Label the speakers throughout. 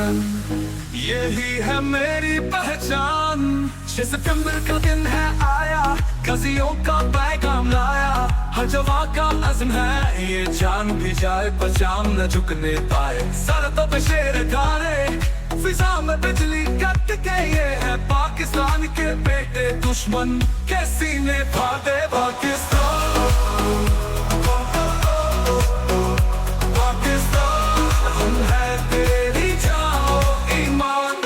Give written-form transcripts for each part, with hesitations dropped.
Speaker 1: दुश्मन। यही है मेरी पहचान। 6 सितंबर का दिन है आया, गाजियों का पैगाम लाया। हर जवान का अज़्म है, ये जान भी जाए पर जाम न झुकने पाए। सरहदों पे शेर गाने, फिजा में बिजली कट के, ये है पाकिस्तान के बेटे दुश्मन के सीने फाड़े। पाकिस्तान, पाकिस्तान है तेरी जान ईमान।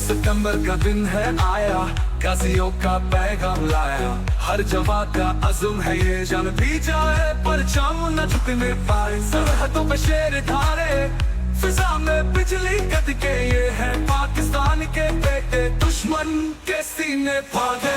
Speaker 1: सितंबर का दिन है आया, गाजियों का पैगाम लाया। हर जवान का अज़्म है, ये जान भी जाए पर जाम न झुकने पाए। सरहदों पे शेर धारे, फिजा में बिजली कड़के, ये है पाकिस्तान के बेटे दुश्मन के सीने फाड़े।